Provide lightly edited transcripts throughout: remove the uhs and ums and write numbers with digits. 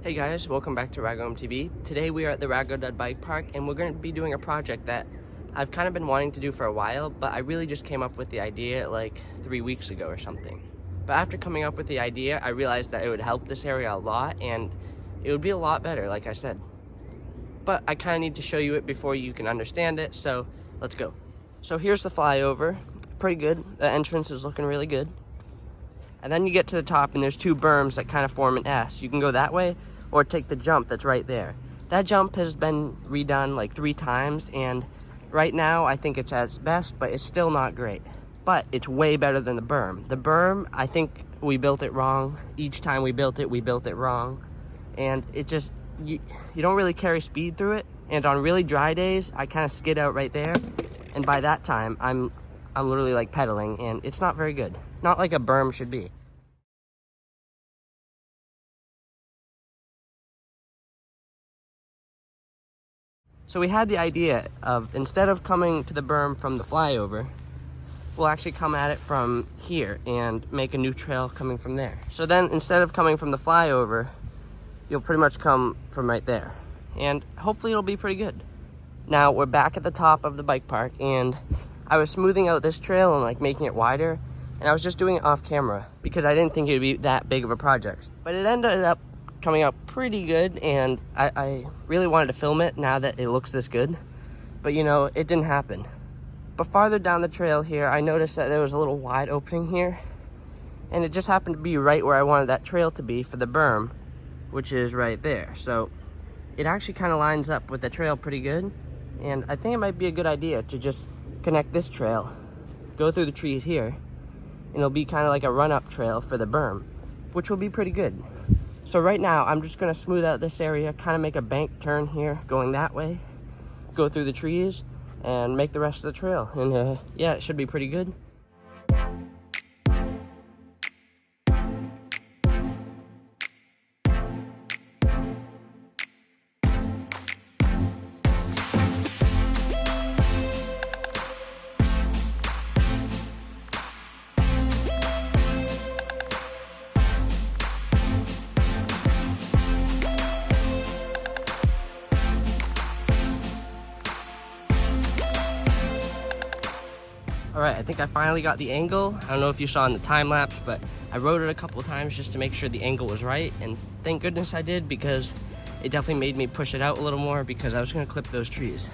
Hey guys, welcome back to Rago MTB. Today we are at the RagoDud Bike Park and we're going to be doing a project that I've kind of been wanting to do for a while, but I really just came up with the idea like 3 weeks ago or something. But after coming up with the idea, I realized that it would help this area a lot and it would be a lot better, like I said. But I kind of need to show you it before you can understand it, so let's go. So here's the flyover, pretty good. The entrance is looking really good. And then you get to the top and there's two berms that kind of form an S. You can go that way or take the jump that's right there. That jump has been redone like 3 times and right now I think it's at its best, but it's still not great. But it's way better than the berm. The berm, I think we built it wrong. Each time we built it wrong. And it just, you don't really carry speed through it. And on really dry days, I kind of skid out right there. And by that time, I'm literally like pedaling and it's not very good. Not like a berm should be. So we had the idea of, instead of coming to the berm from the flyover, we'll actually come at it from here and make a new trail coming from there. So then instead of coming from the flyover, you'll pretty much come from right there. And hopefully it'll be pretty good. Now we're back at the top of the bike park and I was smoothing out this trail and like making it wider. And I was just doing it off camera because I didn't think it would be that big of a project. But it ended up coming out pretty good and I really wanted to film it now that it looks this good. But you know, it didn't happen. But farther down the trail here, I noticed that there was a little wide opening here. And it just happened to be right where I wanted that trail to be for the berm, which is right there. So it actually kind of lines up with the trail pretty good. And I think it might be a good idea to just connect this trail, go through the trees here, and it'll be kind of like a run-up trail for the berm, which will be pretty good. So right now, I'm just gonna smooth out this area, kind of make a bank turn here, going that way, go through the trees, and make the rest of the trail. And yeah, it should be pretty good. All right, I think I finally got the angle. I don't know if you saw in the time lapse, but I rode it a couple times just to make sure the angle was right. And thank goodness I did, because it definitely made me push it out a little more because I was gonna clip those trees.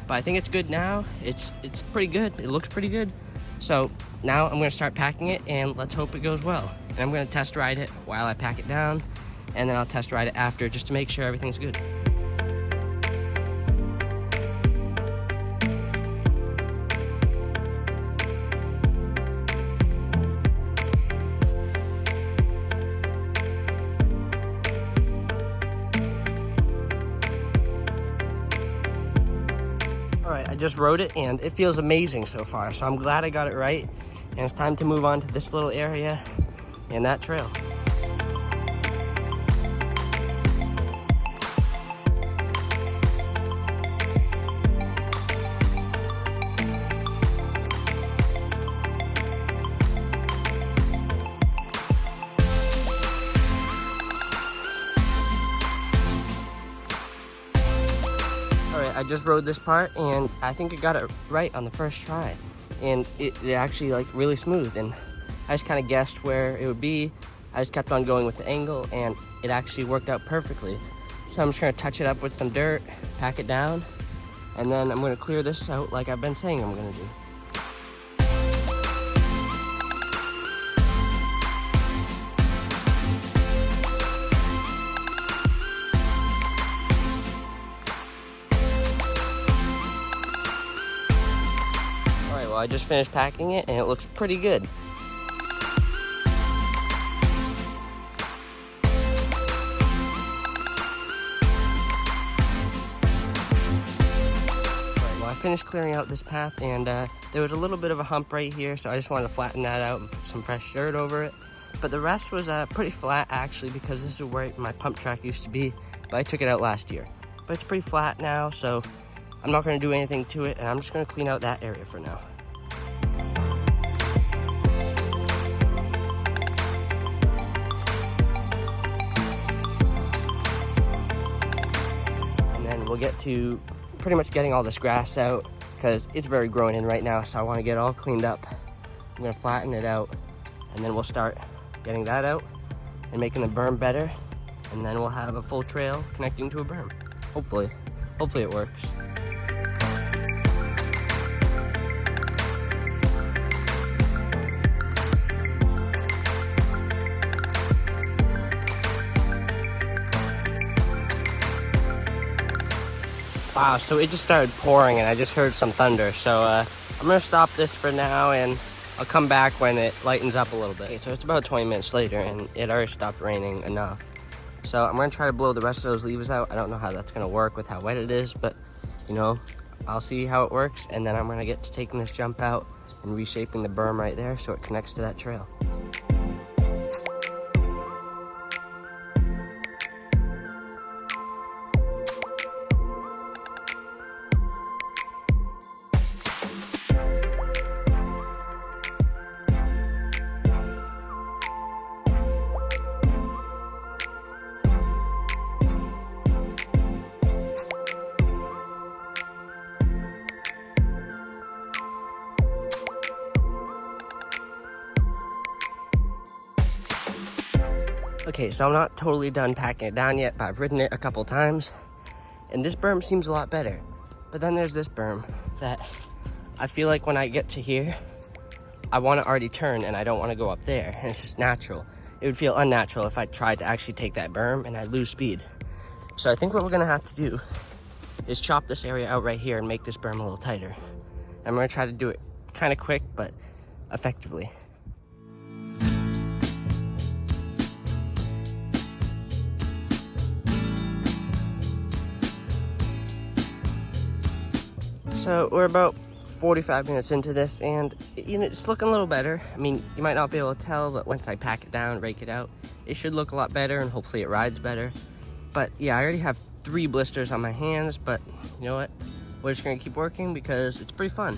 But I think it's good now. It's pretty good. It looks pretty good. So now I'm gonna start packing it and let's hope it goes well. And I'm gonna test ride it while I pack it down, and then I'll test ride it after just to make sure everything's good. All right, I just rode it and it feels amazing so far. So I'm glad I got it right. And it's time to move on to this little area and that trail. I just rode this part and I think I got it right on the first try, and it actually like really smooth, and I just kind of guessed where it would be. I just kept on going with the angle and it actually worked out perfectly. So I'm just gonna touch it up with some dirt, pack it down, and then I'm gonna clear this out like I've been saying I'm gonna do. I just finished packing it and it looks pretty good. Well, I finished clearing out this path and there was a little bit of a hump right here, so I just wanted to flatten that out and put some fresh dirt over it. But the rest was pretty flat actually, because this is where my pump track used to be, but I took it out last year. But it's pretty flat now, so I'm not going to do anything to it, and I'm just going to clean out that area for now. we'll get to pretty much getting all this grass out because it's very grown in right now, so I want to get it all cleaned up. I'm going to flatten it out, and then we'll start getting that out and making the berm better, and then we'll have a full trail connecting to a berm. Hopefully it works. Wow, so it just started pouring and I just heard some thunder. So I'm gonna stop this for now and I'll come back when it lightens up a little bit. Okay, so it's about 20 minutes later and it already stopped raining enough. So I'm gonna try to blow the rest of those leaves out. I don't know how that's gonna work with how wet it is, but you know, I'll see how it works, and then I'm gonna get to taking this jump out and reshaping the berm right there so it connects to that trail. Okay, so I'm not totally done packing it down yet, but I've ridden it a couple times, and this berm seems a lot better. But then there's this berm that I feel like when I get to here, I want to already turn and I don't want to go up there, and it's just natural. It would feel unnatural if I tried to actually take that berm and I'd lose speed. So I think what we're gonna have to do is chop this area out right here and make this berm a little tighter. I'm gonna try to do it kind of quick, but effectively. So we're about 45 minutes into this, and you know, it's looking a little better. I mean, you might not be able to tell, but once I pack it down, rake it out, it should look a lot better, and hopefully it rides better. But yeah, I already have 3 blisters on my hands, but you know what? We're just gonna keep working because it's pretty fun.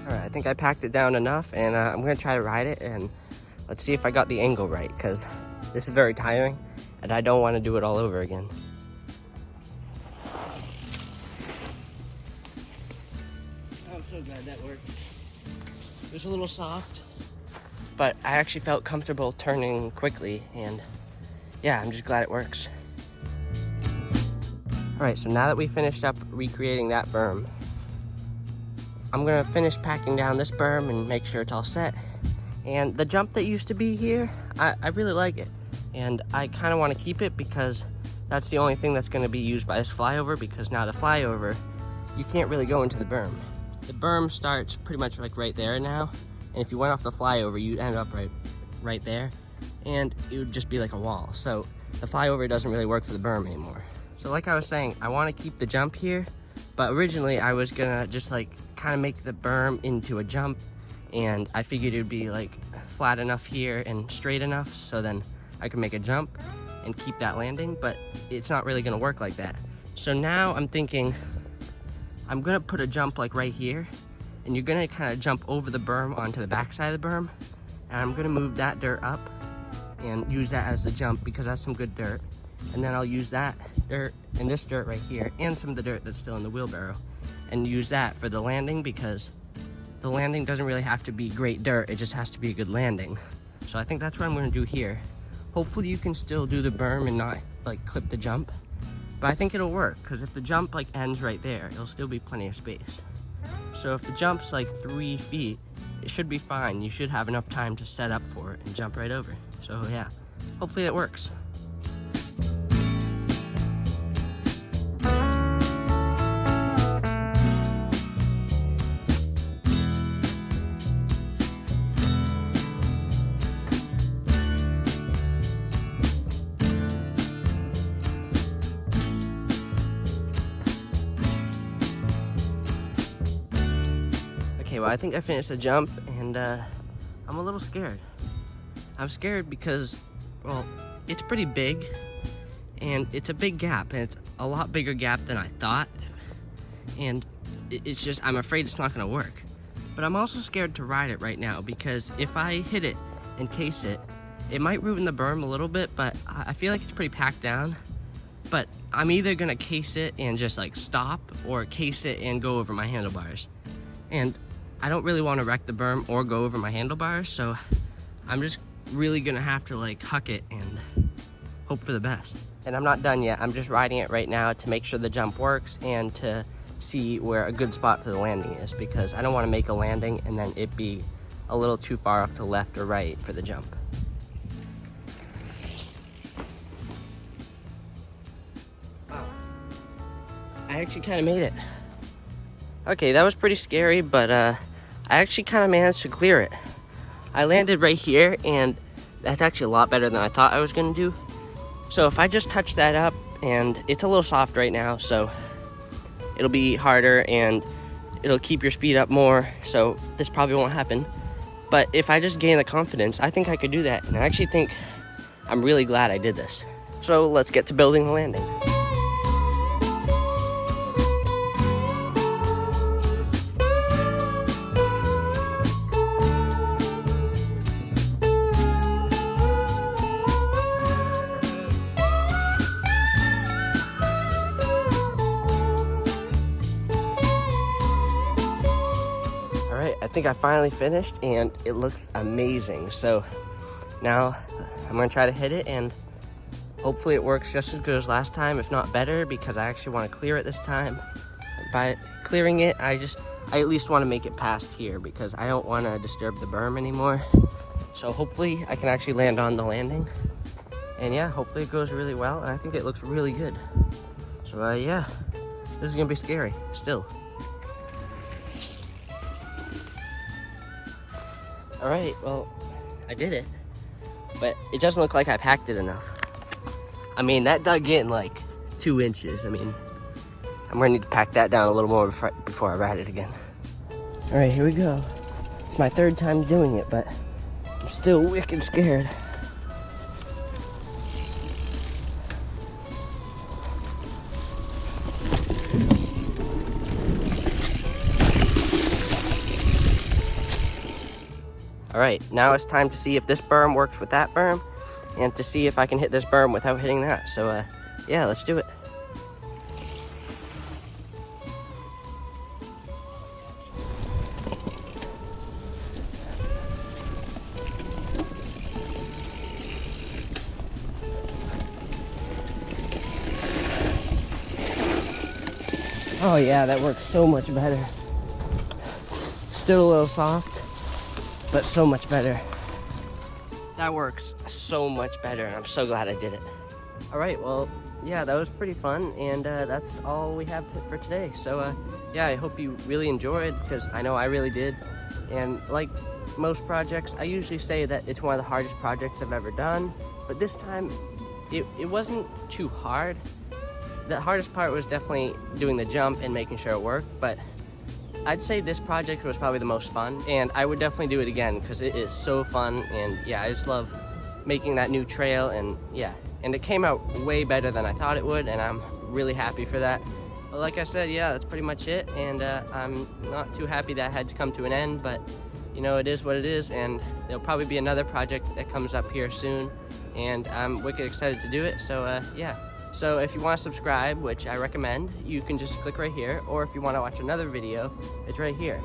I think I packed it down enough, and I'm gonna try to ride it, and let's see if I got the angle right, because this is very tiring and I don't want to do it all over again. I'm so glad that worked. It was a little soft, but I actually felt comfortable turning quickly, and yeah, I'm just glad it works. All right, so now that we finished up recreating that berm, I'm gonna finish packing down this berm and make sure it's all set. And the jump that used to be here, I really like it. And I kind of want to keep it because that's the only thing that's gonna be used by this flyover, because now the flyover, you can't really go into the berm. The berm starts pretty much like right there now. And if you went off the flyover, you'd end up right there. And it would just be like a wall. So the flyover doesn't really work for the berm anymore. So like I was saying, I want to keep the jump here. But originally I was gonna just like kind of make the berm into a jump, and I figured it would be like flat enough here and straight enough so then I could make a jump and keep that landing, but it's not really gonna work like that. So now I'm thinking I'm gonna put a jump like right here, and you're gonna kind of jump over the berm onto the back side of the berm, and I'm gonna move that dirt up and use that as the jump because that's some good dirt. And then I'll use that dirt and this dirt right here and some of the dirt that's still in the wheelbarrow and use that for the landing, because the landing doesn't really have to be great dirt, it just has to be a good landing. So I think that's what I'm going to do here. Hopefully you can still do the berm and not like clip the jump, but I think it'll work because if the jump like ends right there, it'll still be plenty of space. So if the jump's like 3 feet, it should be fine. You should have enough time to set up for it and jump right over. So yeah, hopefully it works. Okay, well, I think I finished the jump, and I'm a little scared. I'm scared because, well, it's pretty big, and it's a big gap, and it's a lot bigger gap than I thought, and it's just, I'm afraid it's not gonna work. But I'm also scared to ride it right now, because if I hit it and case it, it might ruin the berm a little bit, but I feel like it's pretty packed down. But I'm either gonna case it and just like stop, or case it and go over my handlebars. And I don't really want to wreck the berm or go over my handlebars, so I'm just really gonna have to like huck it and hope for the best. And I'm not done yet. I'm just riding it right now to make sure the jump works and to see where a good spot for the landing is, because I don't want to make a landing and then it be a little too far off to the left or right for the jump. Wow. I actually kind of made it. Okay, that was pretty scary, but I actually kind of managed to clear it. I landed right here, and that's actually a lot better than I thought I was gonna do. So if I just touch that up, and it's a little soft right now, so it'll be harder and it'll keep your speed up more, so this probably won't happen. But if I just gain the confidence, I think I could do that, and I actually think I'm really glad I did this. So let's get to building the landing. I think I finally finished, and it looks amazing. So now I'm gonna try to hit it, and hopefully it works just as good as last time, if not better, because I actually want to clear it this time. By clearing it, I at least want to make it past here, because I don't want to disturb the berm anymore. So hopefully I can actually land on the landing, and yeah, hopefully it goes really well, and I think it looks really good. So yeah, this is gonna be scary still. All right, well, I did it, but it doesn't look like I packed it enough. I mean, that dug in like 2 inches. I mean, I'm gonna need to pack that down a little more before I ride it again. All right, here we go. It's my 3rd time doing it, but I'm still wicked scared. All right, now it's time to see if this berm works with that berm, and to see if I can hit this berm without hitting that. So yeah, let's do it. Oh yeah, that works so much better. Still a little soft, but so much better. That works so much better, and I'm so glad I did it. All right, well, yeah, that was pretty fun, and that's all we have for today. So yeah, I hope you really enjoyed, because I know I really did. And like most projects, I usually say that it's one of the hardest projects I've ever done, but this time it wasn't too hard. The hardest part was definitely doing the jump and making sure it worked, but I'd say this project was probably the most fun, and I would definitely do it again, because it is so fun. And yeah, I just love making that new trail, and yeah, and it came out way better than I thought it would, and I'm really happy for that. But like I said, yeah, that's pretty much it, and I'm not too happy that I had to come to an end, but you know, it is what it is, and there'll probably be another project that comes up here soon, and I'm wicked excited to do it. So yeah. So if you want to subscribe, which I recommend, you can just click right here, or if you want to watch another video, it's right here.